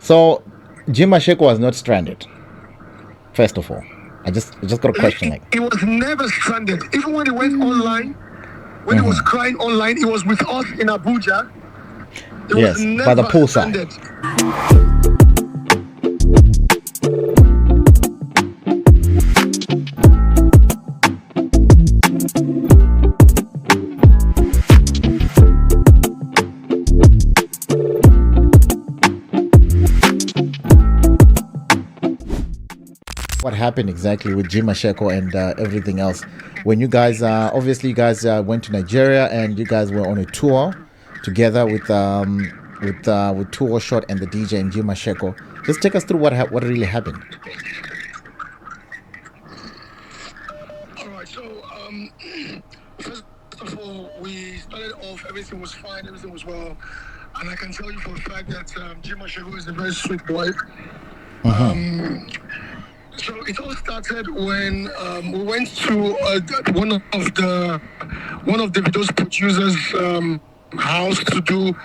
So, G Mashego was not stranded. First of all, I just got a question. He was never stranded. Even when he went online, when he was crying online, he was with us in Abuja. He was never by the poolside. What happened exactly with G Mashego and everything else when you guys obviously you guys went to Nigeria and you guys were on a tour together with Tour Shot and the DJ and G Mashego. Just take us through what really happened. All right, so first of all, we started off, everything was fine, everything was well, and I can tell you for a fact that G Mashego is a very sweet boy. So it all started when we went to one of Davido's producers' house to do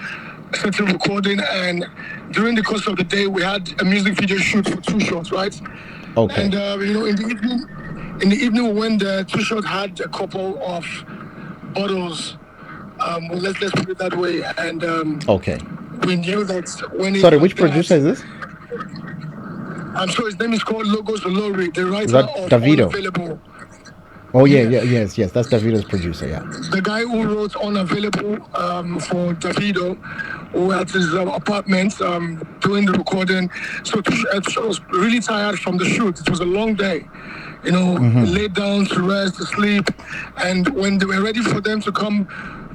a certain recording, and during the course of the day, we had a music video shoot for Too Short, right? Okay. And in the evening, we went there. Too Short had a couple of bottles. Let's put it that way. And okay. We knew that when. Sorry, which producer is this? I'm sure his name is called Logos Olori, the writer of Davido? Unavailable. Oh yeah, yes, that's Davido's producer, yeah. The guy who wrote Unavailable for Davido, who at his apartment doing the recording. So Tusha was really tired from the shoot. It was a long day, laid down to rest, to sleep, and when they were ready for them to come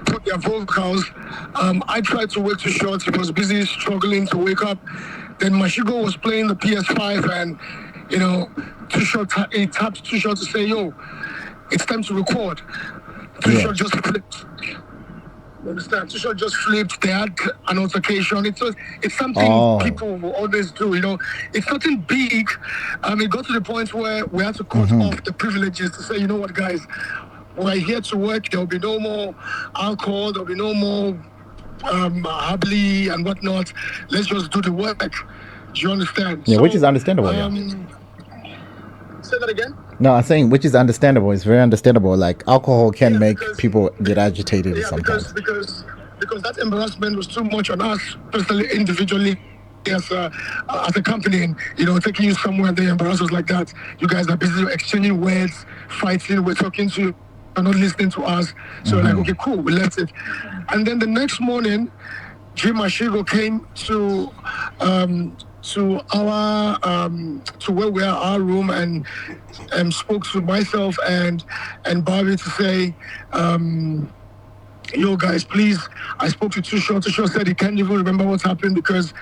put their vocals, I tried to wake Too Short. He was busy struggling to wake up. Then Mashego was playing the PS5 and, Too Short, he tapped Too Short to say, yo, it's time to record. Too Short just flipped. You understand? Too Short just flipped. They had an altercation. It's something people will always do, It's nothing big. It got to the point where we had to cut off the privileges to say, you know what, guys, we're here to work. There'll be no more alcohol. There'll be no more habli and whatnot. Let's just do the work. Do you understand? Yeah, so, which is understandable. Say that again? No, I'm saying which is understandable. It's very understandable. Like alcohol can make people get agitated sometimes. Because that embarrassment was too much on us, personally, individually, as a company, and taking you somewhere and they embarrass us like that. You guys are busy exchanging words, fighting. We're talking to you. Are not listening to us. So like, okay, cool, we left it. And then the next morning, G Mashego came to where we are, our room, and spoke to myself and Barbie to say, yo guys, please, I spoke to Too Short. Too Short said he can't even remember what happened because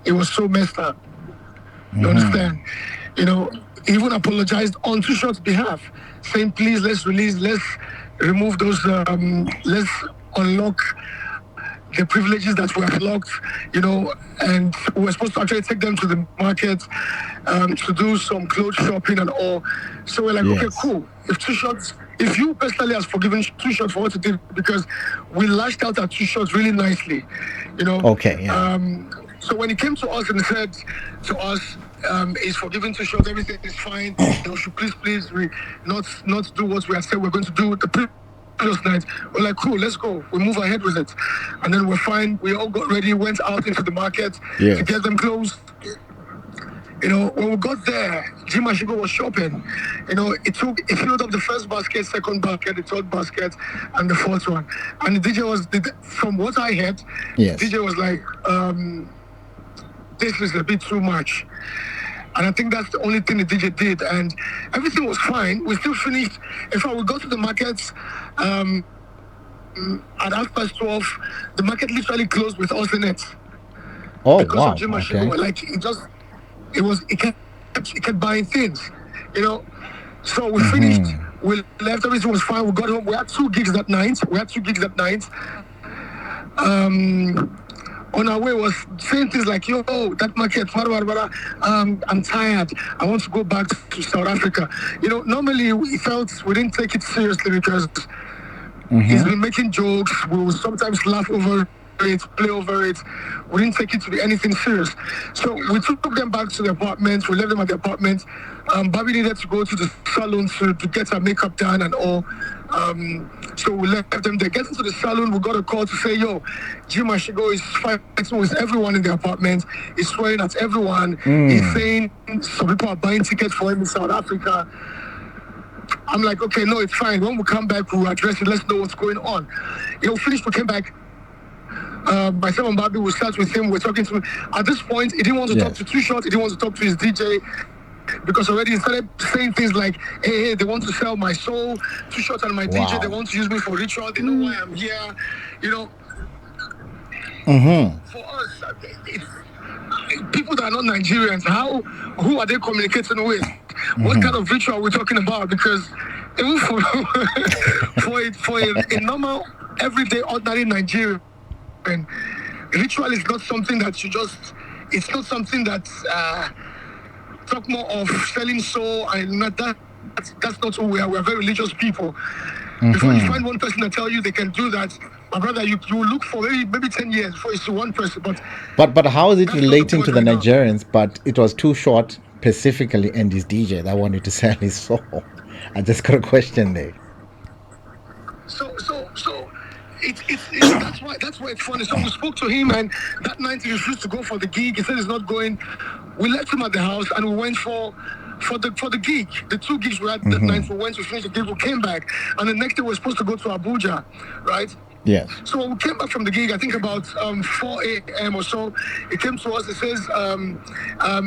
it was so messed up. You understand? He even apologized on Too Short's behalf, saying, please, let's remove those, let's unlock the privileges that were locked, and we were supposed to actually take them to the market to do some clothes shopping and all. So we're like, okay, cool. If you personally has forgiven Too Short for what he did, because we lashed out at Too Short really nicely, Okay, yeah. So when he came to us and said to us, he's forgiven Too Short, everything is fine, should please not do what we have said we're going to do the previous night. We're like, cool, let's go. We move ahead with it. And then we're fine. We all got ready, went out into the market to get them clothes. When we got there, G Mashego was shopping. He filled up the first basket, second basket, the third basket, and the fourth one. And the DJ from what I heard, the DJ was like, this is a bit too much. And I think that's the only thing the DJ did. And everything was fine. We still finished. In fact, we got to the markets at 12:30. The market literally closed with us in it. Oh, because wow. Of G Mashego. Okay. Like, it kept buying things, So we finished. We left. Everything was fine. We got home. We had 2 gigs that night. On our way was saying things like, yo, that market, I'm tired. I want to go back to South Africa. Normally we didn't take it seriously because he's been making jokes. We will sometimes laugh over it, play over it. We didn't take it to be anything serious. So we took them back to the apartment. We left them at the apartment. Barbie needed to go to the salon to get her makeup done and all. So we left them there. Getting to the salon, we got a call to say, yo, G Mashego is fighting with everyone in the apartment. He's swearing at everyone. He's saying some people are buying tickets for him in South Africa. I'm like, okay, no, it's fine. When we come back, we'll address it. Let's know what's going on. Finished, we came back. Myself and Barbie will start with him. We're talking to him. At this point, he didn't want to talk to Too Short. He didn't want to talk to his DJ because already he started saying things like, hey, they want to sell my soul. Too Short and my DJ, they want to use me for ritual. They know why I'm here. For us, people that are not Nigerians, who are they communicating with? What kind of ritual are we talking about? Because even for a normal, everyday, ordinary Nigerian, ritual is not something that it's not something that talk more of selling soul, and that's not who we are. We're very religious people. Before you find one person that tell you they can do that, my brother, you look for maybe 10 years before you see one person. But how is it relating to the Nigerians? But it was Too Short specifically and his DJ that wanted to sell his soul. I just got a question there. So that's why it's funny. So we spoke to him, and that night he refused to go for the gig. He said he's not going. We left him at the house, and we went for the gig. The 2 gigs we had that night. We went to finish the gig. We came back, and the next day we were supposed to go to Abuja, right? Yes. So when we came back from the gig, I think about 4 a.m. or so, he came to us. He says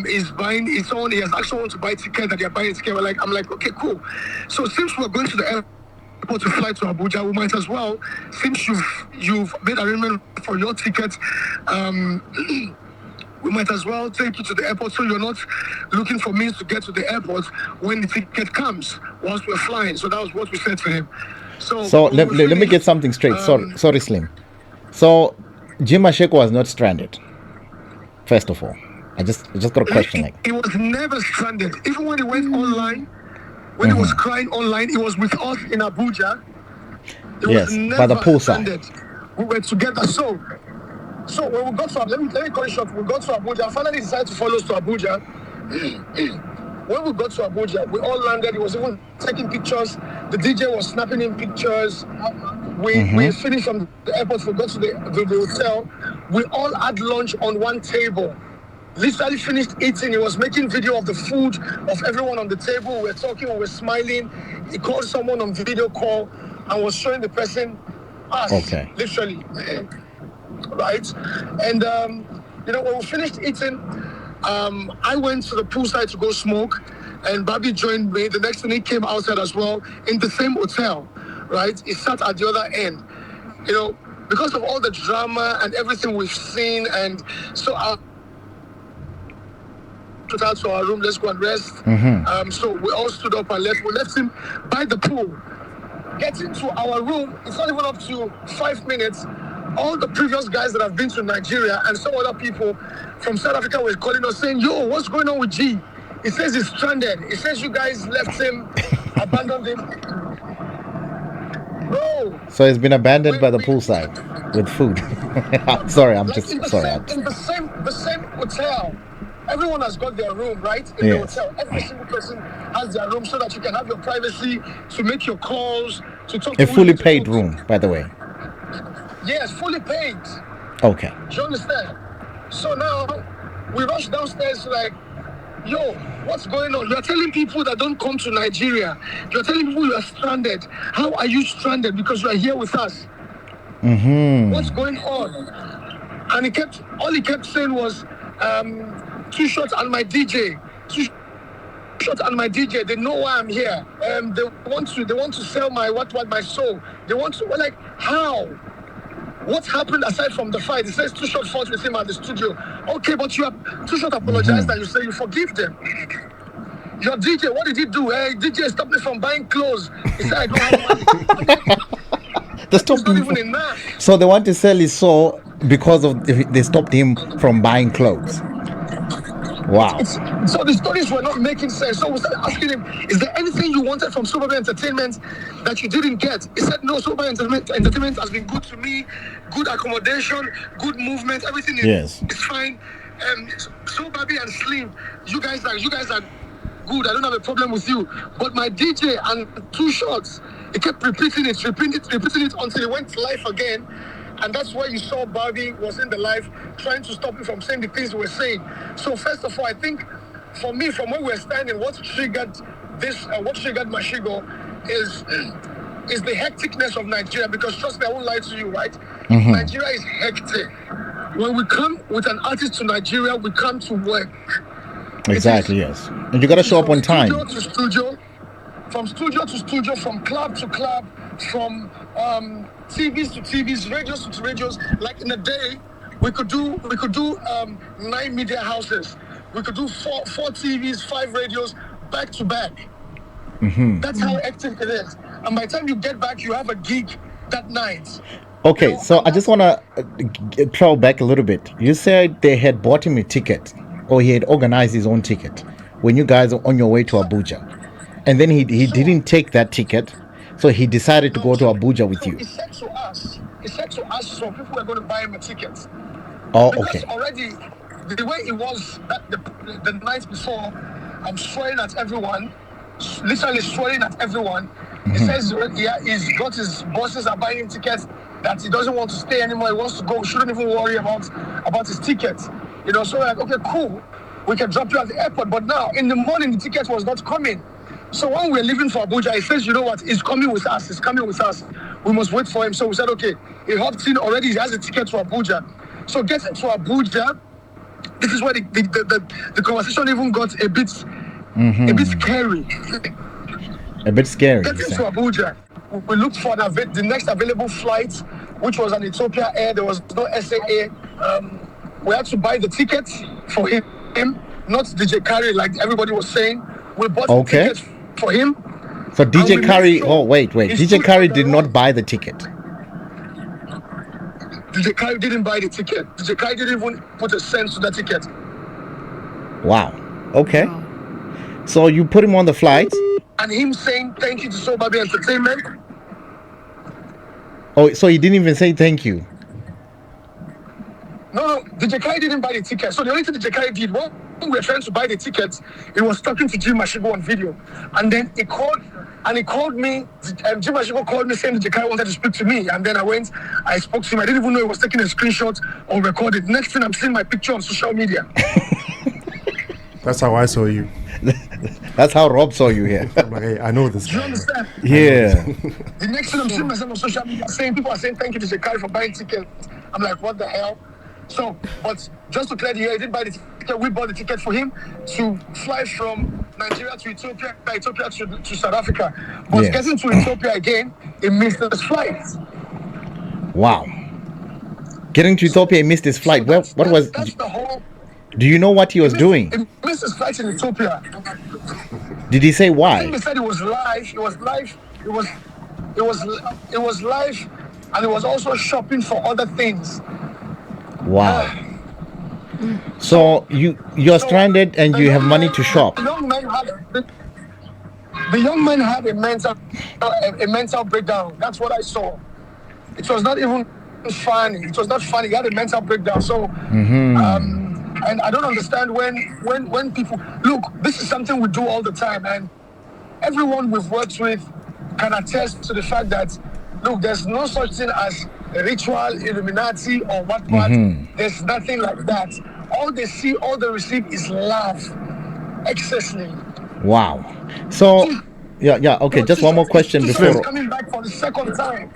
he's buying his own. He has actually want to buy a ticket, that they're buying a ticket. I'm like, okay, cool. So since we're going to the airport to fly to Abuja, we might as well, since you've made arrangement for your ticket, we might as well take you to the airport so you're not looking for means to get to the airport when the ticket comes whilst we're flying. So that was what we said to him. So let me get something straight. Sorry, Slim. So G Mashego was not stranded. First of all, I just got a question. He was never stranded. Even when he went online, when he was crying online, he was with us in Abuja. He was never by the poolside. We were together. So when we got to let me cut it short. We got to Abuja. Finally decided to follow us to Abuja. When we got to Abuja, we all landed. He was even taking pictures. The DJ was snapping in pictures. We finished from the airport. We got to the hotel. We all had lunch on one table. Literally finished eating. He was making video of the food of everyone on the table. We were talking. We were smiling. He called someone on video call and was showing the person us. Okay. Literally. Right. And when we finished eating, I went to the poolside to go smoke, and Barbie joined me. The next thing, he came outside as well in the same hotel, right? He sat at the other end, because of all the drama and everything we've seen. And so I took out to our room, let's go and rest. So we all stood up and left. We left him by the pool. Getting to our room, it's not even up to 5 minutes. All the previous guys that have been to Nigeria and some other people from South Africa were calling us saying, yo, what's going on with G? He says he's stranded. He says you guys left him, abandoned him. Bro. So he's been abandoned by the poolside with food. Sorry, I'm just sorry. In the same hotel. Everyone has got their room, right? In the hotel. Every single person has their room so that you can have your privacy, to make your calls, to talk to a fully paid room, by the way. Yes, fully paid. Okay. Do you understand? So now we rush downstairs like, yo, what's going on? You're telling people that don't come to Nigeria. You're telling people you are stranded. How are you stranded? Because you are here with us. What's going on? And all he kept saying was, Too Short and my DJ. Too Short and my DJ. They know why I'm here. They want to sell my my soul. They want to. We're like, how? What happened aside from the fight? He says Too Short fought with him at the studio. Okay, but Too Short apologized and you say you forgive them. Your DJ, what did he do? Hey, DJ stopped me from buying clothes. He said I don't have money. So they want to sell his soul because they stopped him from buying clothes. Wow. So the stories were not making sense. So we started asking him, is there anything you wanted from Super Barbie Entertainment that you didn't get? He said, no, Super Barbie Entertainment has been good to me, good accommodation, good movement, everything is fine. Super Barbie and Slim, you guys are good. I don't have a problem with you. But my DJ and 2 shots, he kept repeating it until he went live again. And that's why you saw Barbie was in the live trying to stop him from saying the things we were saying. So first of all, I think for me, from where we're standing, what triggered Mashego is the hecticness of Nigeria. Because trust me, I won't lie to you, right? Nigeria is hectic. When we come with an artist to Nigeria, we come to work. Exactly, yes. And you got to show up on time. Studio to studio, from studio to studio, from club to club, from TVs to TVs, radios to radios. Like in a day, we could do 9 media houses. We could do 4 TVs, 5 radios, back to back. That's how hectic it is. And by the time you get back, you have a gig that night. Okay, so I just want to throw back a little bit. You said they had bought him a ticket, or he had organized his own ticket when you guys are on your way to Abuja. And then he didn't take that ticket, so he decided to go to Abuja with you. He said to us, so people were going to buy him a ticket. Oh, because okay. Already, the way it was the night before, I'm swearing at everyone, literally swearing at everyone. He says, yeah, he's got his bosses are buying him tickets, that he doesn't want to stay anymore, he wants to go, shouldn't even worry about his ticket. You know, so we're like, okay, cool, we can drop you at the airport. But now, in the morning, the ticket was not coming. So when we're leaving for Abuja, he says, you know what, he's coming with us. We must wait for him. So we said, okay, he hopped in already, he has a ticket to Abuja. So getting to Abuja, this is where the conversation even got a bit scary. A bit scary. Getting to Abuja, we looked for the next available flight, which was an Ethiopia Air. There was no SAA. We had to buy the tickets for him, not DJ Carey, like everybody was saying. We bought the tickets for him. So DJ Carey, wait. DJ Carey did not buy the ticket. DJ Carey didn't buy the ticket. DJ Carey didn't even put a cent to that ticket. Wow. Okay. So you put him on the flight. And him saying thank you to Super Barbie Entertainment. Oh, so he didn't even say thank you. No, DJ Carey didn't buy the ticket. So the only thing DJ Carey did, when we were trying to buy the tickets, he was talking to G Mashego on video. And then he called me. G Mashego called me saying DJ Carey wanted to speak to me. And then I spoke to him. I didn't even know he was taking a screenshot or recorded. Next thing, I'm seeing my picture on social media. That's how I saw you. That's how Rob saw you here. I'm like, hey, I know this. Do you understand? Yeah. The next thing I'm seeing myself on social media people are saying thank you to DJ Carey for buying tickets. I'm like, what the hell? So, but just to clear the air, he didn't buy the ticket. We bought the ticket for him to fly from Nigeria to Ethiopia to South Africa. But getting to Ethiopia again, he missed his flight. Wow. Getting to Ethiopia, he missed his flight. So what was? That's the whole. Do you know what he was doing? He missed his flight in Ethiopia. Did he say why? I think he said it was live. It was live. It was live, and it was also shopping for other things. Wow. So you're stranded and you have money to shop. The young man had a mental breakdown. That's what I saw. It was not even funny. It was not funny. He had a mental breakdown. So, and I don't understand when people look. This is something we do all the time, and everyone we've worked with can attest to the fact that look, there's no such thing as ritual, Illuminati, or what. There's nothing like that. All they see, all they receive is love, excessively. Wow. So, yeah. Okay, just one more question before. Coming back for the second time.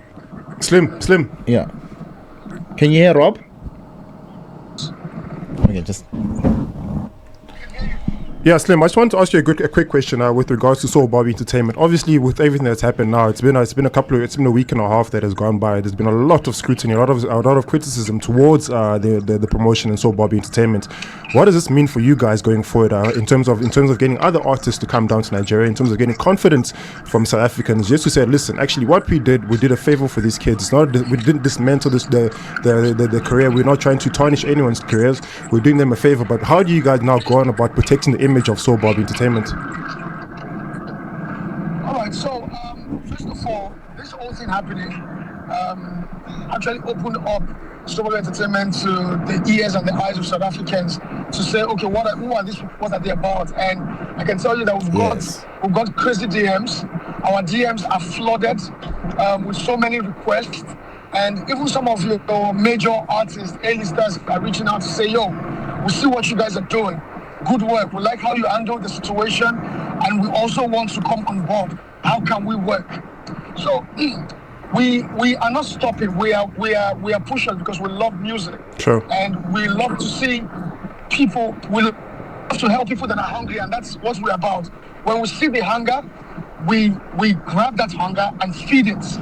Slim. Yeah. Can you hear Rob? Okay, just. Yeah, Slim, I just wanted to ask you a quick question with regards to Soul Barbie Entertainment. Obviously, with everything that's happened now, it's been a week and a half that has gone by. There's been a lot of scrutiny, a lot of criticism towards the promotion in Soul Barbie Entertainment. What does this mean for you guys going forward in terms of getting other artists to come down to Nigeria, in terms of getting confidence from South Africans, just to say, listen, actually, what we did a favor for these kids. It's not we didn't dismantle the career. We're not trying to tarnish anyone's careers. We're doing them a favor. But how do you guys now go on about protecting the image of Soul Barbie Entertainment? All right, so first of all, this whole thing happening actually opened up Soul Barbie Entertainment to the ears and the eyes of South Africans to say, okay, who are these people? What are they about? And I can tell you that we've got crazy DMs. Our DMs are flooded with so many requests, and even some of your major artists, A-listers, are reaching out to say, yo, we see what you guys are doing. Good work. We like how you handle the situation, and we also want to come on board. How can we work? So we are not stopping. We are pushing because we love music. Sure. And we love to see people. We love to help people that are hungry, and that's what we're about. When we see the hunger, we grab that hunger and feed it.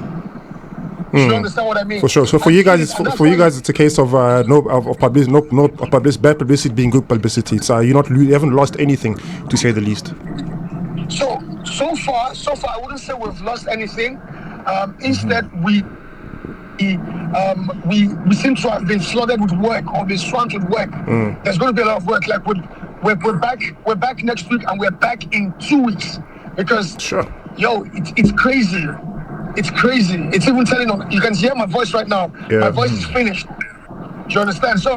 Do you understand what I mean? For sure. So for you guys, it's a case of bad publicity being good publicity. It's you haven't lost anything, to say the least. So far, I wouldn't say we've lost anything. Instead, we seem to have been flooded with work, or been swamped with work. There's going to be a lot of work. Like we're back next week, and we're back in 2 weeks because it's crazy. It's crazy. It's even telling on. You can hear my voice right now. Yeah. My voice is finished. Do you understand? So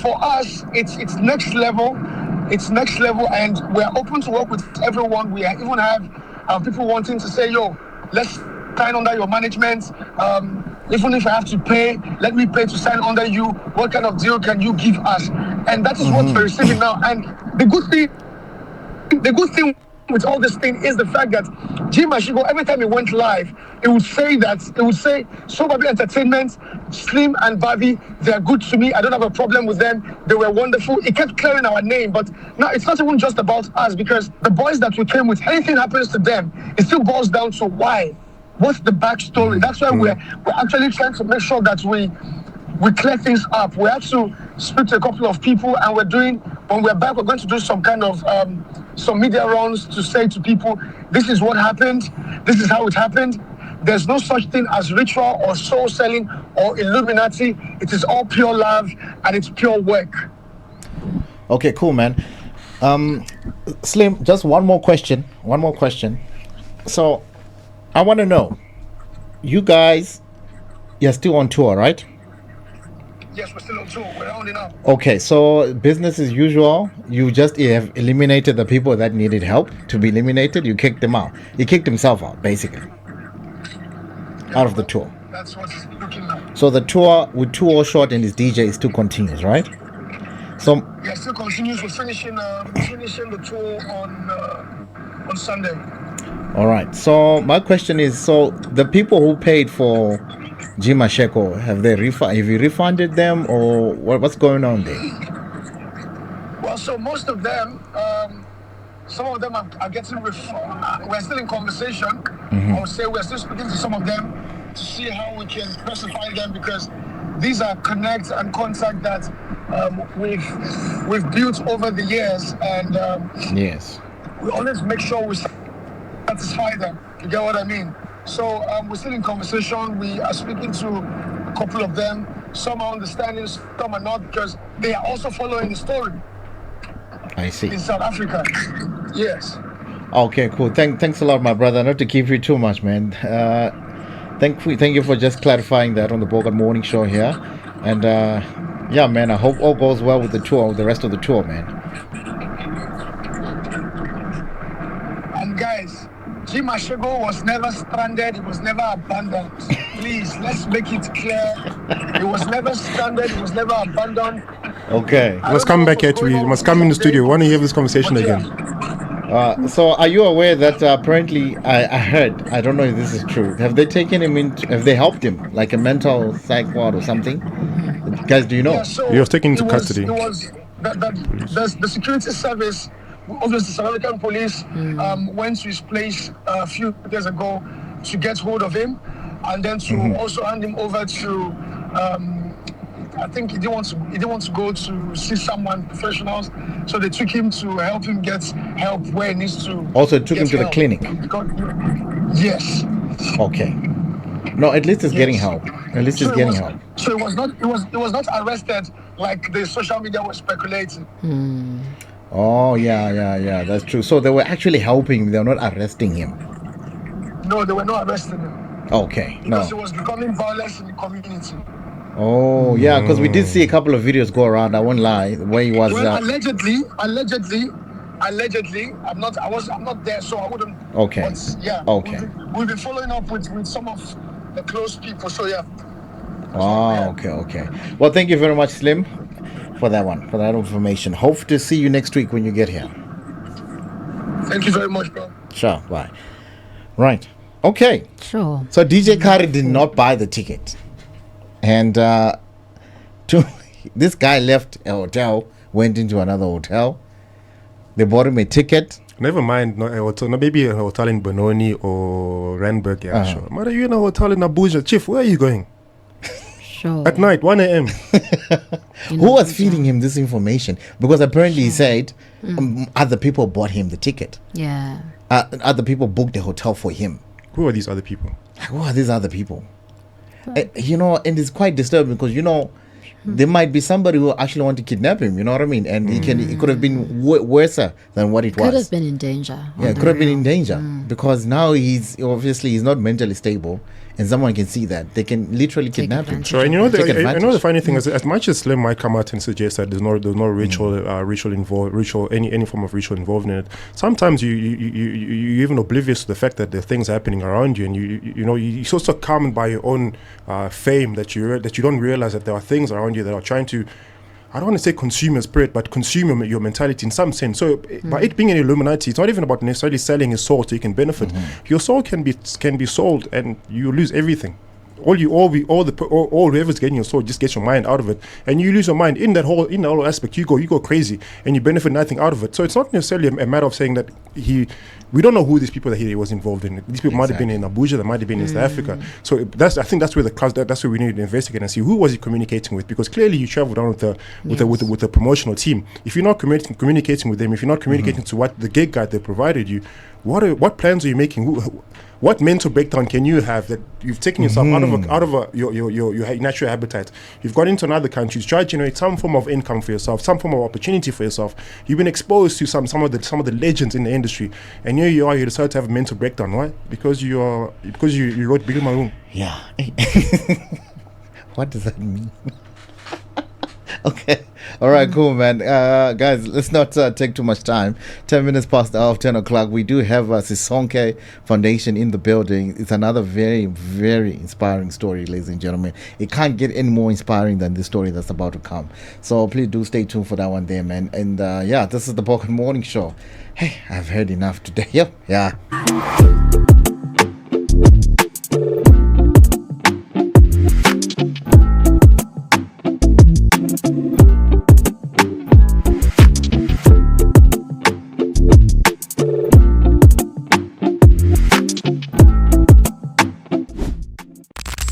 for us, it's next level. It's next level, and we're open to work with everyone. We even have people wanting to say, yo, let's sign under your management. Even if I have to pay, let me pay to sign under you. What kind of deal can you give us? And that is what we're receiving now. And the good thing with all this thing is the fact that G Mashego, every time he went live, it would say Soul Barbie Entertainment, Slim and Barbie, they are good to me. I don't have a problem with them. They were wonderful. It kept clearing our name, but now it's not even just about us, because the boys that we came with, anything happens to them, it still boils down to why. What's the backstory? That's why we're actually trying to make sure that we clear things up. We have to speak to a couple of people, and when we're back, we're going to do some kind of some media runs to say to people, this is what happened, this is how it happened. There's no such thing as ritual or soul selling or Illuminati. It is all pure love, and it's pure work. Okay, cool, man. Slim, just one more question. So I want to know, you guys, you're still on tour, right? Yes, we're still on tour. We're rounding up. Okay, so business as usual. You just have eliminated the people that needed help to be eliminated. You kicked them out. He kicked himself out, basically, out of the tour. That's what's looking like. So the tour with 2 All Short and his DJ still continues, right? So yeah, still continues. We're finishing the tour on Sunday. All right. So my question is: so the people who paid for G Mashego, have you refunded them, or what's going on there? Well, so most of them, some of them are getting refunded. We're still in conversation. I would say we're still speaking to some of them to see how we can specify them, because these are connects and contacts that we've built over the years, and yes, we always make sure we satisfy them. You get what I mean? So we're still in conversation. We are speaking to a couple of them. Some are understanding, some are not, because they are also following the story. I see. In South Africa. Yes. Okay, cool. Thanks a lot, my brother. Not to keep you too much, man. Thank you for just clarifying that on the Bogart Morning Show here. And yeah, man, I hope all goes well with the rest of the tour, man. And guys, G Mashego was never stranded, it was never abandoned. Please, let's make it clear. It was never stranded, it was never abandoned. Okay. You must come back here you must come in the studio. I want to hear this conversation again. So are you aware that apparently I heard, I don't know if this is true, have they taken him have they helped him like a mental psych ward or something? Guys, do you know? Yeah, so he was taken into custody. The security service obviously South African police went to his place a few days ago to get hold of him, and then to also hand him over to. I think he didn't want to go to see someone professionals, so they took him to help him get help where he needs to. Also took him to the clinic. Yes. Okay. No, at least he's getting help. At least he's getting help. So it was not arrested like the social media was speculating. Oh yeah. That's true. So they were actually helping him. They were not arresting him. No, they were not arresting him. Okay. Because it was becoming violence in the community. Oh yeah, because we did see a couple of videos go around. I won't lie, where he was. Well, allegedly, I'm not there, so I wouldn't. Okay. But, yeah. Okay. We'll be following up with some of the close people. So yeah. Oh, okay. Well, thank you very much, Slim, for that information. Hope to see you next week when you get here. Thank you very much, bro. Sure. Bye. Right. Okay. Sure. So DJ Kari did not buy the ticket. And this guy left a hotel, went into another hotel. They bought him a ticket. Never mind, maybe a hotel in Benoni or Randburg, sure. But are you in a hotel in Abuja? Chief, where are you going? Sure. At night, 1 a.m. Who was feeding him this information? Because apparently he said other people bought him the ticket. Yeah. Other people booked the hotel for him. Who are these other people? Who are these other people? And it's quite disturbing because, there might be somebody who actually want to kidnap him, you know what I mean? And it could have been worse than what it was. Could have been in danger. Yeah, could have been in danger because now he's not mentally stable, and someone can see that. They can literally kidnap him. So, and the funny thing is, as much as Slim might come out and suggest that there's no any form of ritual involved in it, sometimes you even oblivious to the fact that there are things happening around you, and you're so calmed by your own fame that you don't realize that there are things around you that are trying to, I don't want to say consume your spirit, but consume your mentality in some sense. So by it being an Illuminati, it's not even about necessarily selling his soul so you can benefit. Your soul can be sold and you lose everything. Whoever's getting your soul just gets your mind out of it, and you lose your mind in that whole aspect. You go crazy and you benefit nothing out of it. So it's not necessarily a matter of saying that we don't know who these people that he was involved in. These people might have been in Abuja, they might have been in South Africa. So I think that's where that's where we need to investigate and see who was he communicating with, because clearly you travel down with a promotional team. If you're not communicating with them, if you're not communicating to what the gig guide they provided you, what plans are you making? What mental breakdown can you have that you've taken yourself out of your natural habitat? You've gone into another country to try to generate some form of income for yourself, some form of opportunity for yourself. You've been exposed to some of the legends in the industry, and here you are. You decide to have a mental breakdown. Why? Because you wrote Bill Maroon. Yeah. What does that mean? Okay. All right, cool, man. Guys, let's not take too much time. 10 minutes past the hour of 10 o'clock. We do have Siphesihle Foundation in the building. It's another very, very inspiring story, ladies and gentlemen. It can't get any more inspiring than this story that's about to come. So please do stay tuned for that one there, man. And this is the Bogart Morning Show. Hey, I've heard enough today. Yep. Yeah.